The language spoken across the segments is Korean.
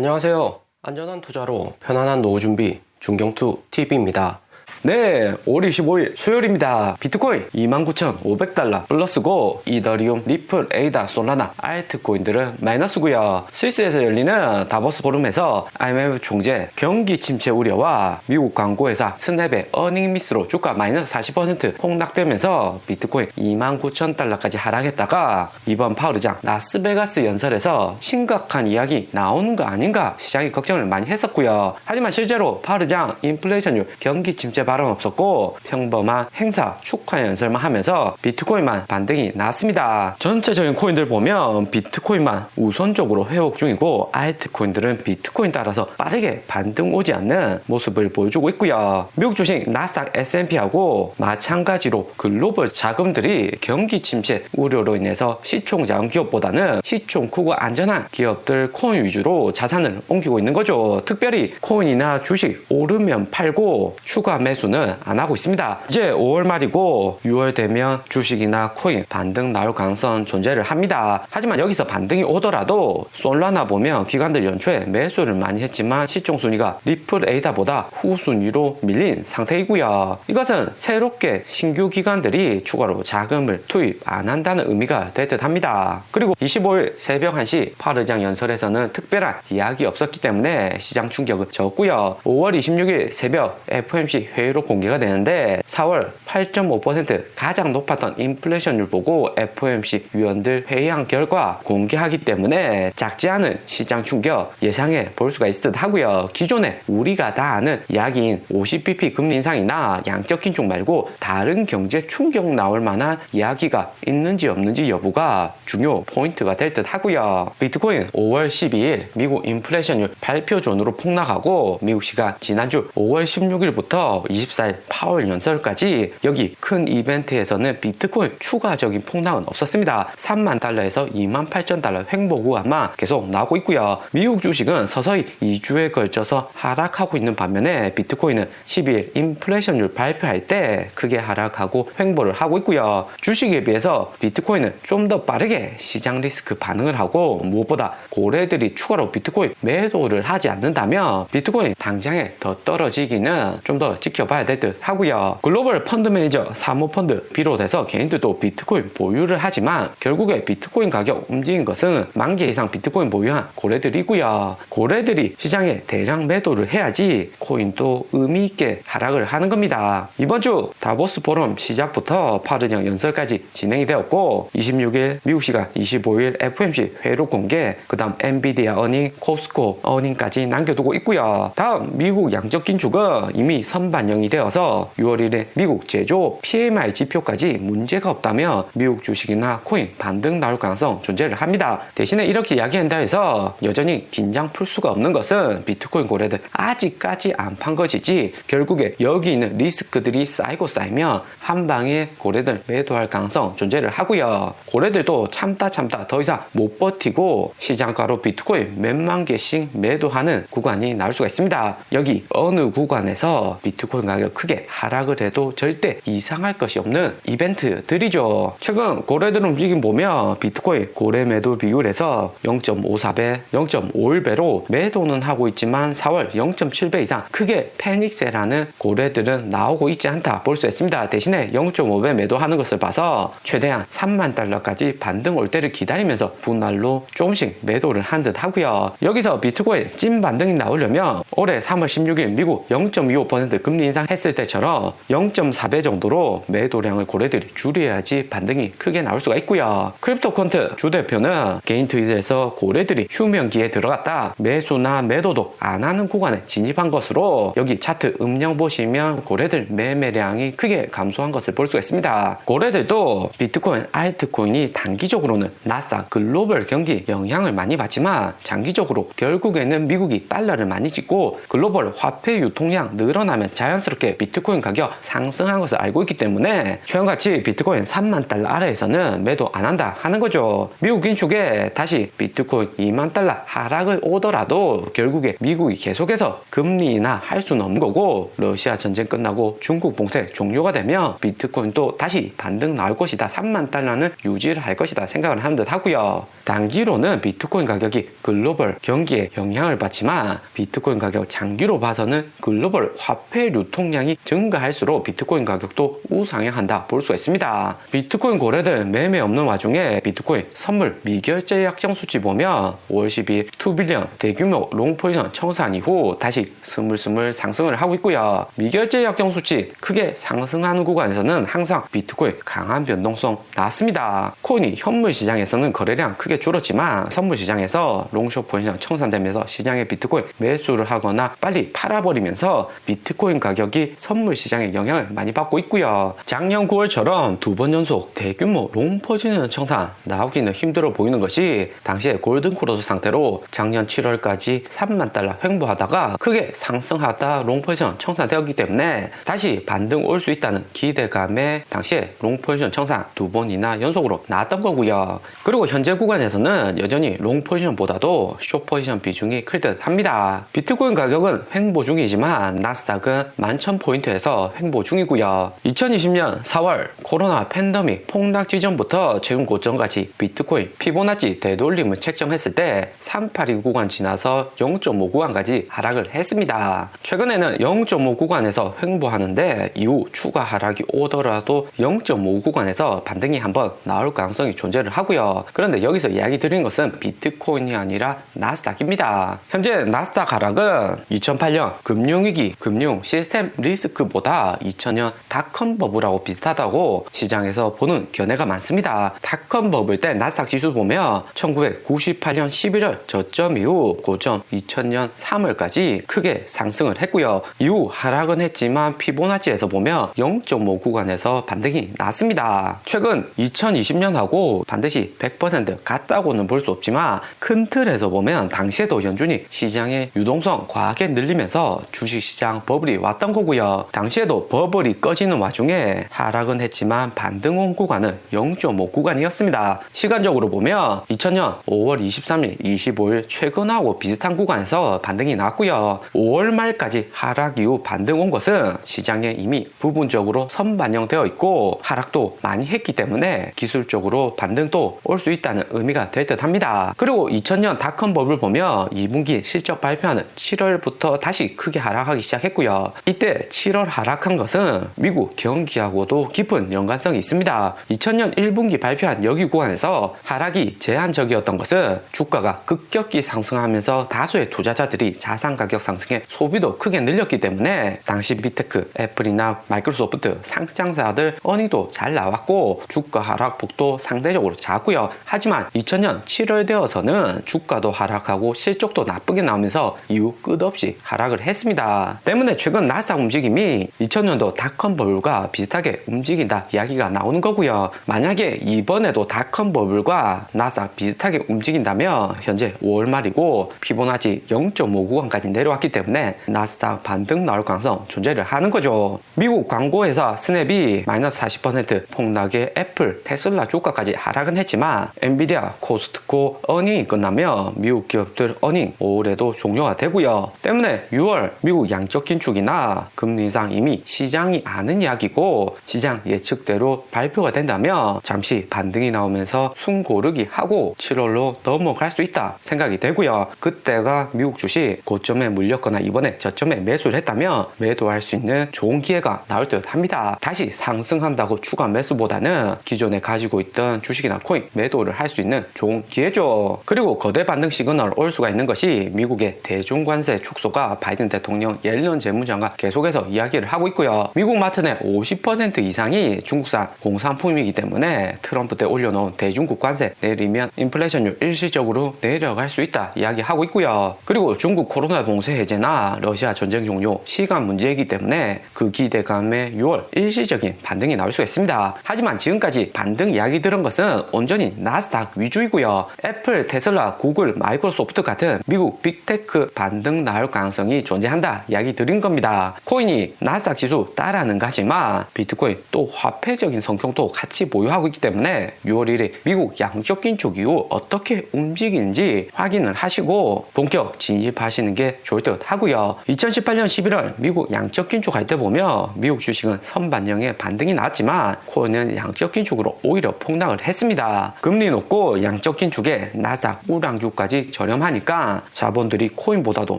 안녕하세요. 안전한 투자로 편안한 노후 준비 중경투 TV입니다. 네, 5월 25일 수요일입니다. 비트코인 29,500달러 플러스고 이더리움, 리플, 에이다, 솔라나, 알트코인들은 마이너스고요. 스위스에서 열리는 다보스 포럼에서 IMF 총재 경기 침체 우려와 미국 광고회사 스냅의 어닝 미스로 주가 마이너스 40% 폭락되면서 비트코인 29,000달러까지 하락했다가 이번 파월 의장 라스베가스 연설에서 심각한 이야기 나오는 거 아닌가 시장이 걱정을 많이 했었고요. 하지만 실제로 파월 의장 인플레이션율, 경기 침체 발언 없었고 평범한 행사 축하 연설만 하면서 비트코인만 반등이 나왔습니다. 전체적인 코인들 보면 비트코인만 우선적으로 회복 중이고 알트코인들은 비트코인 따라서 빠르게 반등 오지 않는 모습을 보여주고 있고요. 미국 주식 나스닥 S&P하고 마찬가지로 글로벌 자금들이 경기 침체 우려로 인해서 시총 작은 기업보다는 시총 크고 안전한 기업들 코인 위주로 자산을 옮기고 있는 거죠. 특별히 코인이나 주식 오르면 팔고 추가 매수는 안 하고 있습니다. 이제 5월 말이고 6월 되면 주식이나 코인 반등 나올 가능성 존재를 합니다. 하지만 여기서 반등이 오더라도 솔라나 보면 기관들 연초에 매수를 많이 했지만 시총 순위가 리플 에이다보다 후순위로 밀린 상태이고요. 이것은 새롭게 신규 기관들이 추가로 자금을 투입 안 한다는 의미가 될 듯 합니다. 그리고 25일 새벽 1시 파월 의장 연설에서는 특별한 이야기 없었기 때문에 시장 충격은 적고요. 5월 26일 새벽 FOMC 회의로 공개가 되는데 4월 8.5% 가장 높았던 인플레이션율 보고 FOMC 위원들 회의한 결과 공개하기 때문에 작지 않은 시장 충격 예상해 볼 수가 있을 듯 하고요. 기존에 우리가 다 아는 이야기인 50bp 금리 인상이나 양적 긴축 말고 다른 경제 충격 나올 만한 이야기가 있는지 없는지 여부가 중요 포인트가 될 듯 하고요. 비트코인 5월 12일 미국 인플레이션율 발표 전후로 폭락하고 미국 시간 지난주 5월 16일부터 24일 파월 연설까지 여기 큰 이벤트에서는 비트코인 추가적인 폭락은 없었습니다. 3만 달러에서 28,000달러 횡보 구간만 계속 나오고 있고요. 미국 주식은 서서히 2주에 걸쳐서 하락하고 있는 반면에 비트코인은 12일 인플레이션율 발표할 때 크게 하락하고 횡보를 하고 있고요. 주식에 비해서 비트코인은 좀 더 빠르게 시장 리스크 반응을 하고 무엇보다 고래들이 추가로 비트코인 매도를 하지 않는다면 비트코인 당장에 더 떨어지기는 좀 더 지켜봐야 될 듯 하고요. 글로벌 펀드 매니저 사모펀드 비롯해서 개인들도 비트코인 보유를 하지만 결국에 비트코인 가격 움직인 것은 10,000개 이상 비트코인 보유한 고래들이고요. 고래들이 시장에 대량 매도를 해야지 코인도 의미 있게 하락을 하는 겁니다. 이번 주 다보스 포럼 시작부터 파월 의장 연설까지 진행이 되었고 26일 미국 시간 25일 FOMC 회의록 공개, 그 다음 엔비디아 어닝, 코스코 어닝까지 남겨두고 있고요. 다음 미국 양적 긴축은 이미 선반영이 되어서 6월 1일 미국 제조 PMI 지표까지 문제가 없다면 미국 주식이나 코인 반등 나올 가능성 존재를 합니다. 대신에 이렇게 이야기한다 해서 여전히 긴장 풀 수가 없는 것은 비트코인 고래들 아직까지 안 판 것이지 결국에 여기 있는 리스크들이 쌓이고 쌓이면 한 방에 고래들 매도할 가능성 존재를 하고요. 고래들도 참다 더 이상 못 버티고 시장가로 비트코인 몇만 개씩 매도하는 구간이 나올 수가 있습니다. 여기 어느 구간에서 비트코인 가격 크게 하락을 해도 절대 이상할 것이 없는 이벤트들이죠. 최근 고래들 움직임 보면 비트코인 고래 매도 비율에서 0.54배, 0.51배로 매도는 하고 있지만 4월 0.7배 이상 크게 패닉세라는 고래들은 나오고 있지 않다 볼 수 있습니다. 대신에 0.5배 매도하는 것을 봐서 최대한 3만 달러까지 반등 올 때를 기다리면서 분할로 조금씩 매도를 한 듯 하고요. 여기서 비트코인 찐 반등이 나오려면 올해 3월 16일 미국 0.25% 금리 인상했을 때처럼 0.4배 정도로 매도량을 고래들이 줄여야지 반등이 크게 나올 수가 있고요. 크립토컨트 주 대표는 개인 트윗에서 고래들이 휴면기에 들어갔다 매수나 매도도 안 하는 구간에 진입한 것으로 여기 차트 음영 보시면 고래들 매매량이 크게 감소한 것을 볼 수가 있습니다. 고래들도 비트코인, 알트코인이 단기적으로는 나스닥 글로벌 경기 영향을 많이 받지만 장기적으로 결국에는 미국이 달러를 많이 찍고 글로벌 화폐 유통량 늘어나면 자연스럽게 비트코인 가격 상승한 것을 알고 있기 때문에 최근같이 비트코인 3만 달러 아래에서는 매도 안 한다 하는 거죠. 미국 긴축에 다시 비트코인 2만 달러 하락을 오더라도 결국에 미국이 계속해서 금리 인하 할 수는 없는 거고 러시아 전쟁 끝나고 중국 봉쇄 종료가 되면 비트코인도 다시 반등 나올 것이다. 3만 달러는 유지를 할 것이다 생각을 하는 듯 하고요. 단기로는 비트코인 가격이 글로벌 경기에 영향을 받지만 비트코인 가격 장기로 봐서는 글로벌 화폐 유통량이 증가할수록 비트코인 가격도 우상향한다 볼 수가 있습니다. 비트코인 거래들 매매 없는 와중에 비트코인 선물 미결제 약정 수치 보면 5월 12일 2빌리언 대규모 롱 포지션 청산 이후 다시 스물스물 상승을 하고 있고요. 미결제 약정 수치 크게 상승하는 구간에서는 항상 비트코인 강한 변동성 나왔습니다. 코인이 현물 시장에서는 거래량 크게 줄었지만 선물 시장에서 롱숏 포지션 청산되면서 시장에 비트코인 매수를 하거나 빨리 팔아버리면서 비트코인 가격이 선물 시장에 영향을 많이 받고 있고요. 작년 9월처럼 두 번 연속 대규모 롱 포지션 청산 나오기는 힘들어 보이는 것이 당시에 골든크로스 상태로 작년 7월까지 3만 달러 횡보하다가 크게 상승하다 롱 포지션 청산되었기 때문에 다시 반등 올 수 있다는 기대감에 당시에 롱 포지션 청산 두 번이나 연속으로 나왔던 거고요. 그리고 현재 구간에서는 여전히 롱 포지션보다도 숏 포지션 비중이 클 듯 합니다. 비트코인 가격은 횡보 중이지만 나스닥은 11,000포인트에서 횡보 중이고요. 2020년 4월 코로나 팬데믹 폭락 지점부터 최근 고점까지 비트코인 피보나치 되돌림을 책정했을 때 382 구간 지나서 0.5 구간까지 하락을 했습니다. 최근에는 0.5 구간에서 횡보하는데 이후 추가 하락이 오더라도 0.5 구간에서 반등이 한번 나올 가능성이 존재를 하고요. 그런데 여기서 이야기 드리는 것은 비트코인이 아니라 나스닥입니다. 현재 나스닥 하락은 2008년 금융위기, 금융 시스템 리스크보다 2000년 닷컴 버블하고 비슷하다고 시장에서 보는 견해가 많습니다. 닷컴 버블 때 나스닥 지수 보면 1998년 11월 저점 이후 고점 2000년 3월까지 크게 상승을 했고요. 이후 하락은 했지만 피보나치에서 보면 0.5 구간에서 반등이 났습니다. 최근 2020년하고 반드시 100% 같다고는 볼 수 없지만 큰 틀에서 보면 당시에도 연준이 시장의 유동성 과하게 늘리면서 주식시장 버블이 왔던 거고요. 당시에도 버블이 꺼지는 와중에 하락은 했지만 반등 온 구간은 0.5 구간이었습니다. 시간적으로 보면 2000년 5월 23일, 25일 최근하고 비슷한 구간에서 반등이 났고요. 5월 말까지 하락 이후 반등 온 것은 시장에 이미 부분적으로 선반영되어 있고 하락도 많이 했기 때문에 기술적으로 반등도 올 수 있다는 의미가 될 듯 합니다. 그리고 2000년 닷컴 버블 보면 2분기 실적 발표하는 7월부터 다시 크게 하락하기 시작했고요. 이때 7월 하락한 것은 미국 경기하고도 깊은 연관성이 있습니다. 2000년 1분기 발표한 여기 구간에서 하락이 제한적이었던 것은 주가가 급격히 상승하면서 다수의 투자자들이 자산 가격 상승에 소비도 크게 늘렸기 때문에 당시 빅테크, 애플이나 마이크로소프트 상장사들 어닝도 잘 나왔고 주가 하락폭도 상대적으로 작고요. 하지만 2000년 7월 되어서는 주가도 하락하고 실적도 나쁘게 나오면서 이후 끝없이 하락을 했습니다. 때문에 최근 나스닥 움직임이 2000년도 닷컴 버블과 비슷하게 움직인다 이야기가 나오는 거고요. 만약에 이번에도 닷컴 버블과 나스닥 비슷하게 움직인다면 현재 5월 말이고 피보나치 0.5 구간까지 내려왔기 때문에 나스닥 반등 나올 가능성 존재를 하는 거죠. 미국 광고회사 스냅이 마이너스 40% 폭락에 애플, 테슬라 주가까지 하락은 했지만 엔비디아, 코스트코 어닝이 끝나면 미국 기업들 어닝 5월에도 종료가 되고요. 때문에 6월 미국 양적 긴축이나 금리 인상 이미 시장이 아는 이야기고 시장 예측대로 발표가 된다면 잠시 반등이 나오면서 숨고르기 하고 7월로 넘어갈 수 있다 생각이 되고요. 그때가 미국 주식 고점에 물렸거나 이번에 저점에 매수를 했다면 매도할 수 있는 좋은 기회가 나올 듯 합니다. 다시 상승한다고 추가 매수보다는 기존에 가지고 있던 주식이나 코인 매도를 할 수 있는 좋은 기회죠. 그리고 거대 반등 시그널 올 수가 있는 것이 미국의 대중관세 축소가 바이든 대통령 옐런 재무장관 계속해서 이야기를 하고 있고요. 미국 마트의 50% 이상이 중국산 공산품이기 때문에 트럼프 때 올려놓은 대중국 관세 내리면 인플레이션율 일시적으로 내려갈 수 있다 이야기하고 있고요. 그리고 중국 코로나 봉쇄 해제나 러시아 전쟁 종료 시간 문제이기 때문에 그 기대감에 6월 일시적인 반등이 나올 수가 있습니다. 하지만 지금까지 반등 이야기 들은 것은 온전히 나스닥 위주이고요. 애플, 테슬라, 구글, 마이크로소프트 같은 미국 빅테크 반등 나올 가능성이 존재한다 이야기 드린 겁니다. 코인이 나스닥 지수 따라하는가 하지만 비트코인 또 화폐적인 성격도 같이 보유하고 있기 때문에 6월 1일 미국 양적 긴축 이후 어떻게 움직이는지 확인을 하시고 본격 진입하시는 게 좋을 듯 하고요. 2018년 11월 미국 양적 긴축할 때 보면 미국 주식은 선반영의 반등이 나왔지만 코인은 양적 긴축으로 오히려 폭락을 했습니다. 금리 높고 또 양적인 축에 나스닥 우량주까지 저렴하니까 자본들이 코인보다도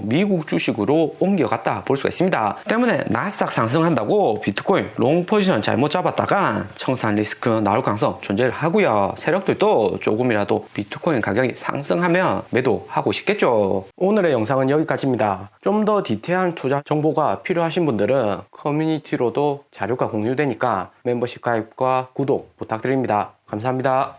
미국 주식으로 옮겨갔다 볼 수가 있습니다. 때문에 나스닥 상승한다고 비트코인 롱 포지션 잘못 잡았다가 청산 리스크 나올 가능성 존재를 하고요. 세력들도 조금이라도 비트코인 가격이 상승하면 매도하고 싶겠죠. 오늘의 영상은 여기까지입니다. 좀 더 디테일한 투자 정보가 필요하신 분들은 커뮤니티로도 자료가 공유되니까 멤버십 가입과 구독 부탁드립니다. 감사합니다.